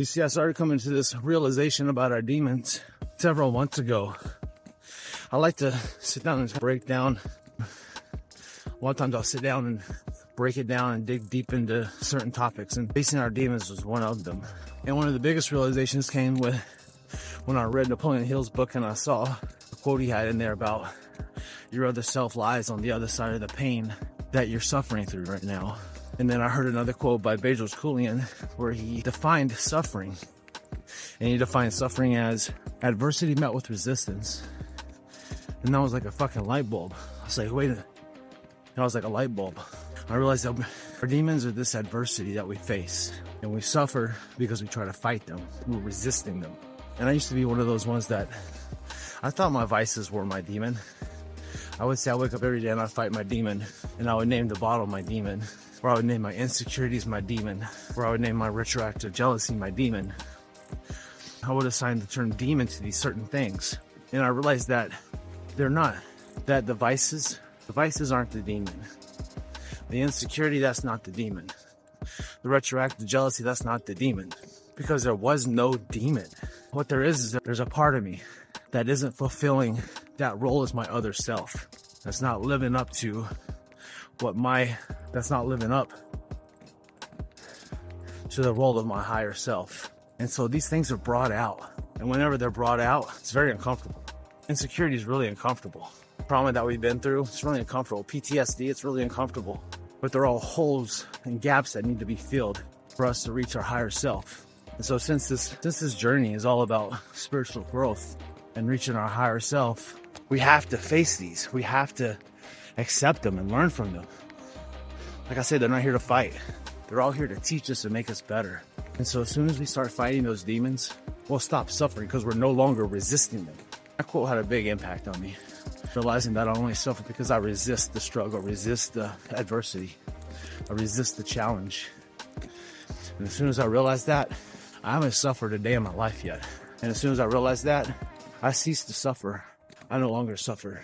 You see, I started coming to this realization about our demons several months ago. I like to sit down and break down. A lot of times I'll sit down and break it down and dig deep into certain topics, and facing our demons was one of them. And one of the biggest realizations came with when I read Napoleon Hill's book, and I saw a quote he had in there about your other self lies on the other side of the pain that you're suffering through right now. And then I heard another quote by Bezos Kulian where he defined suffering. And he defined suffering as adversity met with resistance. And that was like a fucking light bulb. I was like, wait a minute. That was like a light bulb. I realized that our demons are this adversity that we face. And we suffer because we try to fight them. We're resisting them. And I used to be one of those ones that I thought my vices were my demon. I would say I wake up every day and I fight my demon. And I would name the bottle my demon. Or I would name my insecurities my demon. Or I would name my retroactive jealousy my demon. I would assign the term demon to these certain things. And I realized that they're not. That the vices aren't the demon. The insecurity, that's not the demon. The retroactive jealousy, that's not the demon. Because there was no demon. What there is that there's a part of me that isn't fulfilling that role as my other self. That's not living up to that's not living up to the role of my higher self. And so these things are brought out. And whenever they're brought out, it's very uncomfortable. Insecurity is really uncomfortable. Trauma that we've been through, it's really uncomfortable. PTSD, it's really uncomfortable. But they're all holes and gaps that need to be filled for us to reach our higher self. And so since this journey is all about spiritual growth and reaching our higher self, we have to face these. We have to accept them and learn from them. Like I said, they're not here to fight. They're all here to teach us and make us better. And so as soon as we start fighting those demons, we'll stop suffering because we're no longer resisting them. That quote had a big impact on me. Realizing that I only suffer because I resist the struggle, resist the adversity, I resist the challenge. And as soon as I realized that, I haven't suffered a day in my life yet. And as soon as I realized that, I ceased to suffer. I no longer suffer.